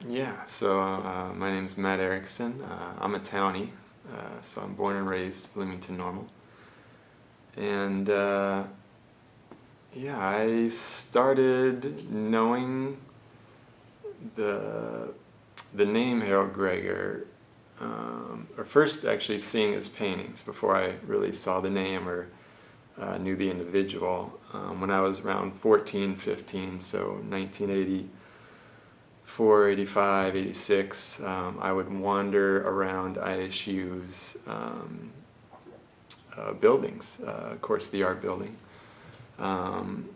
Yeah, so my name's Matt Erickson. I'm a townie, so I'm born and raised Bloomington Normal. And yeah, I started knowing the the name Harold Gregor, or first actually seeing his paintings before I really saw the name or knew the individual. When I was around 14, 15, so 1984, 85, 86, I would wander around ISU's buildings, of course the art building, um,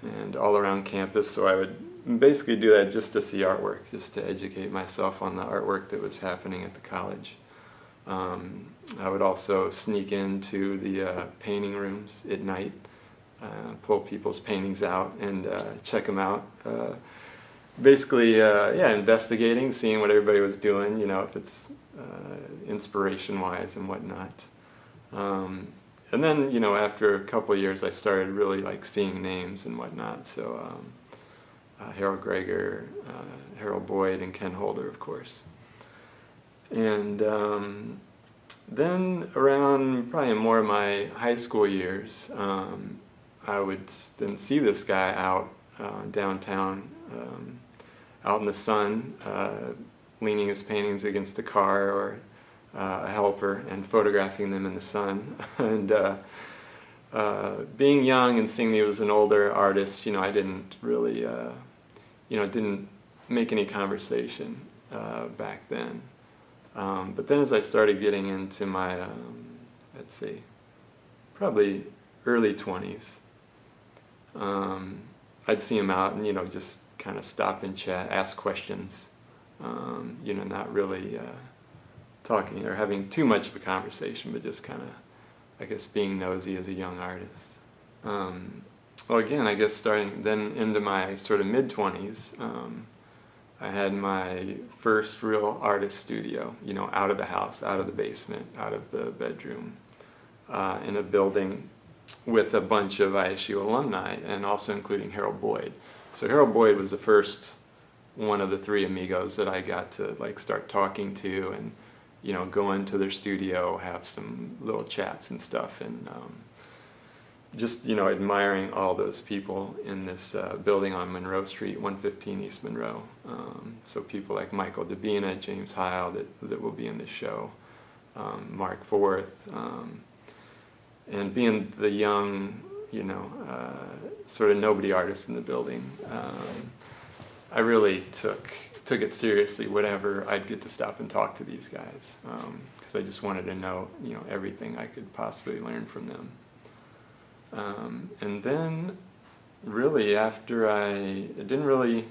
and all around campus. So I would basically do that just to see artwork, just to educate myself on the artwork that was happening at the college. I would also sneak into the painting rooms at night, pull people's paintings out and check them out. Basically, yeah, investigating, seeing what everybody was doing, if it's inspiration-wise and whatnot. And then, after a couple of years, I started really like seeing names and whatnot. So Harold Gregor, Harold Boyd, and Ken Holder, of course. And then around probably more of my high school years, I would then see this guy out downtown, out in the sun, leaning his paintings against a car or a helper and photographing them in the sun. And being young and seeing he was an older artist, I didn't really, didn't make any conversation back then. But then as I started getting into my, let's see, probably early 20s, I'd see him out and, just kind of stop and chat, ask questions, not really talking or having too much of a conversation, but just kind of, I guess, being nosy as a young artist. Well, again, I guess starting then into my sort of mid-20s, I had my first real artist studio, out of the house, out of the basement, out of the bedroom, in a building with a bunch of ISU alumni, and also including Harold Boyd. So Harold Boyd was the first one of the three amigos that I got to like start talking to and, go into their studio, have some little chats and stuff, and just, admiring all those people in this building on Monroe Street, 115 East Monroe. So people like Michael Dabina, James Heil, that will be in this show, Mark Forth, and being the young, sort of nobody artist in the building, I really took it seriously, whatever I'd get to stop and talk to these guys, because I just wanted to know, everything I could possibly learn from them. And then, really, after I didn't really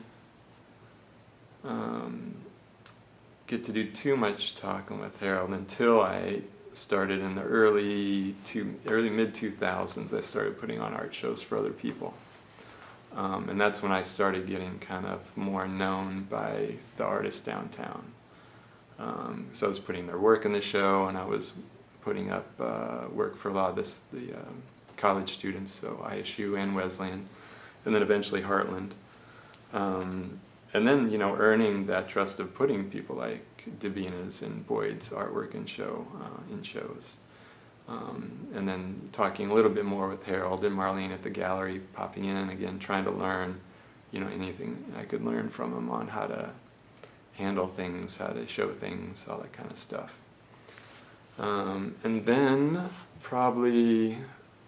get to do too much talking with Harold until I started in the early mid-2000s. I started putting on art shows for other people. And that's when I started getting kind of more known by the artists downtown. So I was putting their work in the show, and I was putting up work for a lot of the college students, so ISU and Wesleyan, and then eventually Heartland. And then, earning that trust of putting people like Davina's and Boyd's artwork in shows. And then talking a little bit more with Harold and Marlene at the gallery, popping in, again, trying to learn, anything I could learn from them on how to handle things, how to show things, all that kind of stuff. And then probably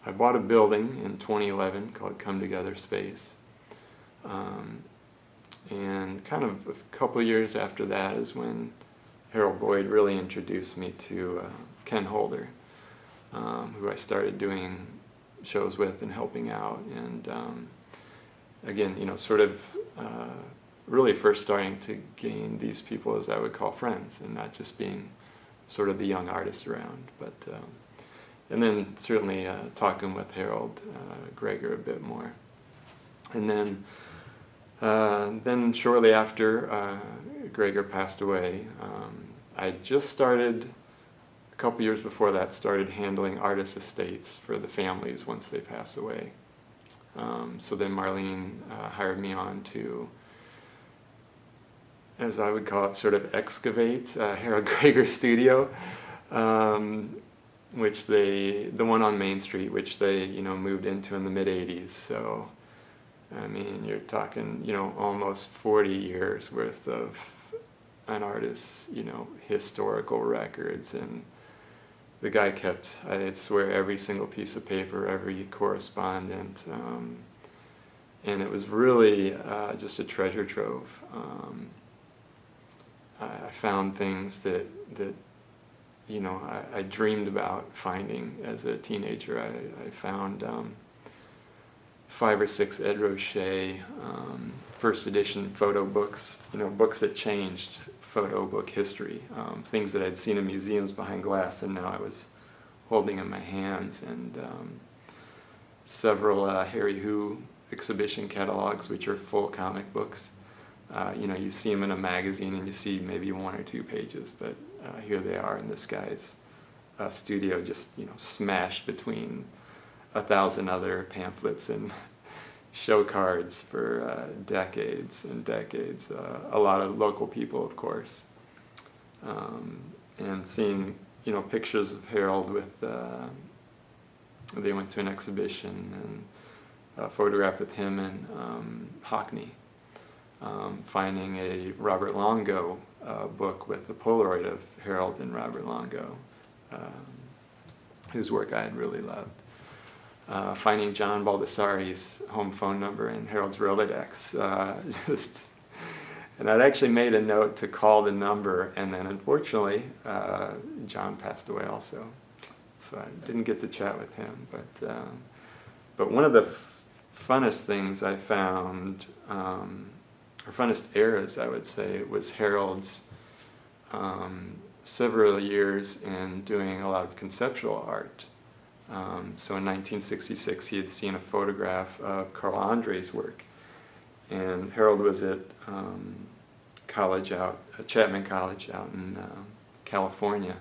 I bought a building in 2011 called Come Together Space. And kind of a couple of years after that is when Harold Boyd really introduced me to Ken Holder, who I started doing shows with and helping out. And again, sort of really first starting to gain these people as I would call friends, and not just being sort of the young artist around. But and then certainly talking with Harold Gregor a bit more. And then shortly after Gregor passed away, I just started, a couple years before that, started handling artist estates for the families once they pass away. So then Marlene hired me on to as I would call it, sort of excavate Harold Gregor studio, which the one on Main Street, which they, moved into in the mid-'80s. So, I mean, you're talking, almost 40 years worth of an artist's, historical records. And the guy kept, I'd swear, every single piece of paper, every correspondent. And it was really just a treasure trove. I found things that I dreamed about finding as a teenager. I found 5 or 6 Ed Roche first edition photo books, books that changed photo book history, things that I'd seen in museums behind glass and now I was holding in my hands, and several Harry Hu exhibition catalogs, which are full comic books. You see them in a magazine and you see maybe 1 or 2 pages, but here they are in this guy's studio, just smashed between 1,000 other pamphlets and show cards for decades and decades. A lot of local people, of course, and seeing pictures of Harold with. They went to an exhibition and a photograph with him and Hockney. Finding a Robert Longo book with a Polaroid of Harold and Robert Longo, whose work I had really loved. Finding John Baldessari's home phone number in Harold's Rolodex. And I'd actually made a note to call the number, and then unfortunately John passed away also. So I didn't get to chat with him. But one of the funnest things I found, or funnest eras, I would say, was Harold's several years in doing a lot of conceptual art. So in 1966, he had seen a photograph of Carl Andre's work, and Harold was at Chapman College out in California,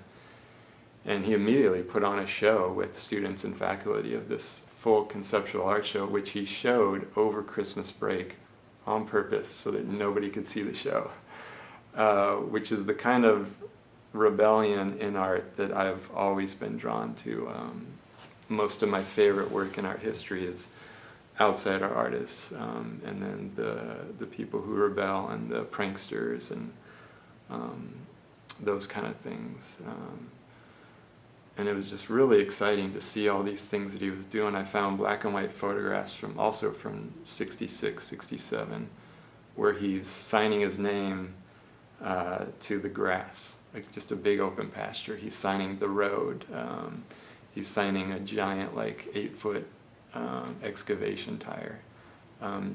and he immediately put on a show with students and faculty of this full conceptual art show, which he showed over Christmas break on purpose so that nobody could see the show, which is the kind of rebellion in art that I've always been drawn to. Most of my favorite work in art history is outsider artists, and then the people who rebel and the pranksters and those kind of things. And it was just really exciting to see all these things that he was doing. I found black and white photographs from 66, 67, where he's signing his name to the grass, like just a big open pasture. He's signing the road. He's signing a giant, like 8-foot excavation tire.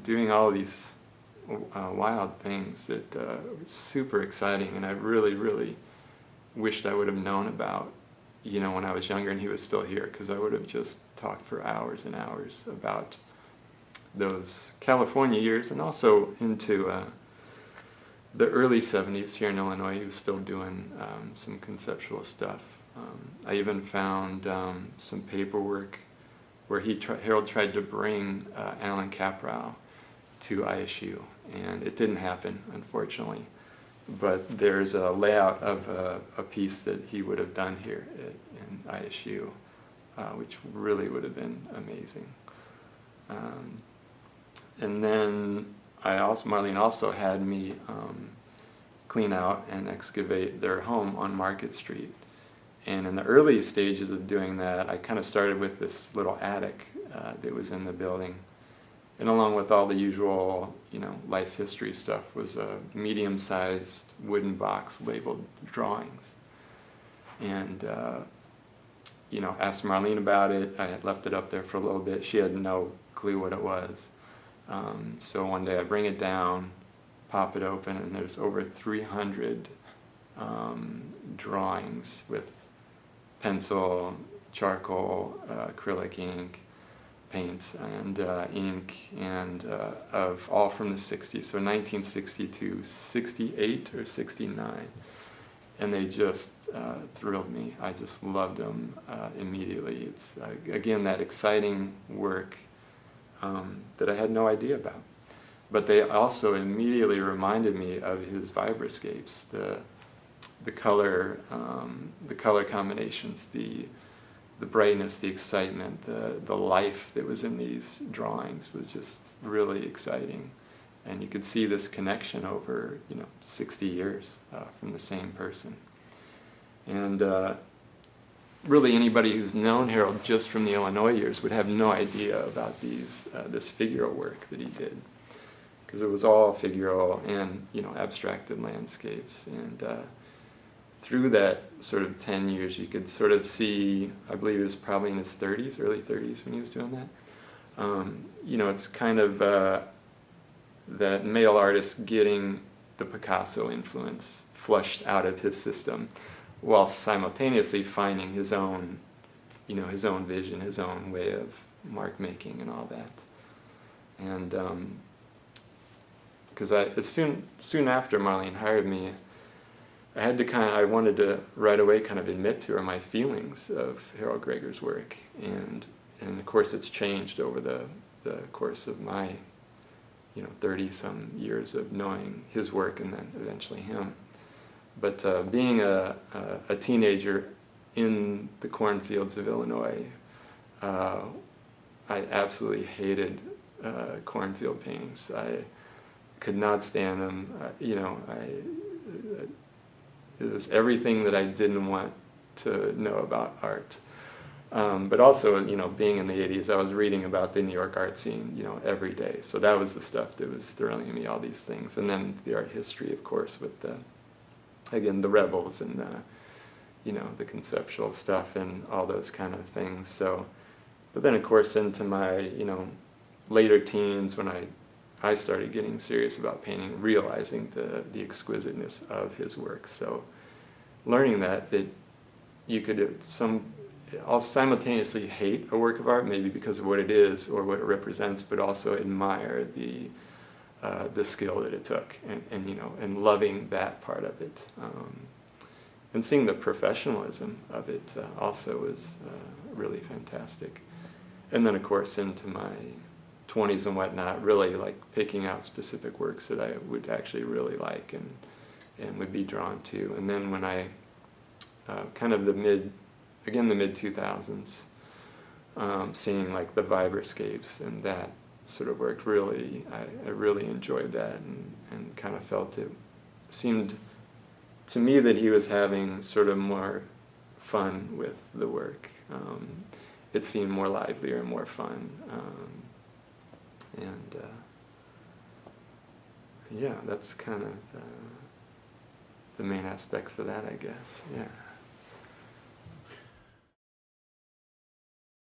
Doing all of these wild things that were super exciting, and I really, really wished I would have known about when I was younger and he was still here, because I would have just talked for hours and hours about those California years, and also into the early 70s here in Illinois. He was still doing some conceptual stuff. I even found some paperwork where Harold tried to bring Alan Caprow to ISU, and it didn't happen, unfortunately. But there's a layout of a piece that he would have done here in ISU, which really would have been amazing. And then Marlene also had me clean out and excavate their home on Market Street. And in the early stages of doing that, I kind of started with this little attic that was in the building. And along with all the usual, life history stuff, was a medium-sized wooden box labeled drawings. And, asked Marlene about it. I had left it up there for a little bit. She had no clue what it was. So one day I bring it down, pop it open, and there's over 300 drawings with pencil, charcoal, acrylic ink, paints, and ink, and of all from the 60s, so 1962, 68 or 69, and they just thrilled me. I just loved them immediately. It's again that exciting work that I had no idea about. but they also immediately reminded me of his vibroscapes, the color combinations, the brightness, the excitement, the life that was in these drawings was just really exciting. And you could see this connection over, 60 years from the same person. And really anybody who's known Harold just from the Illinois years would have no idea about this figural work that he did, because it was all figural and, abstracted landscapes. And through that sort of 10 years, you could sort of see, I believe he was probably in his 30s, early 30s when he was doing that. It's kind of that male artist getting the Picasso influence flushed out of his system, while simultaneously finding his own, his own vision, his own way of mark making and all that. And because soon after Marlene hired me, I wanted to right away kind of admit to her my feelings of Harold Gregor's work, and of course it's changed over the course of my 30-some years of knowing his work and then eventually him. But being a teenager in the cornfields of Illinois, I absolutely hated cornfield paintings. I could not stand them. It was everything that I didn't want to know about art. But also, being in the 80s, I was reading about the New York art scene, every day. So that was the stuff that was thrilling me, all these things. And then the art history, of course, with the rebels and the conceptual stuff and all those kind of things. So, but then of course into my, later teens, when I started getting serious about painting, realizing the exquisiteness of his work. So learning that you could I'll simultaneously hate a work of art, maybe because of what it is or what it represents, but also admire the skill that it took, and loving that part of it, and seeing the professionalism of it also was really fantastic. And then of course into my 20s and whatnot, really like picking out specific works that I would actually really like and would be drawn to. And then when I kind of the mid 2000s, seeing like the vibroscapes and that sort of work, really, I really enjoyed that, and kind of felt it seemed to me that he was having sort of more fun with the work. It seemed more livelier and more fun. Yeah, that's kind of the main aspects of that, I guess. Yeah.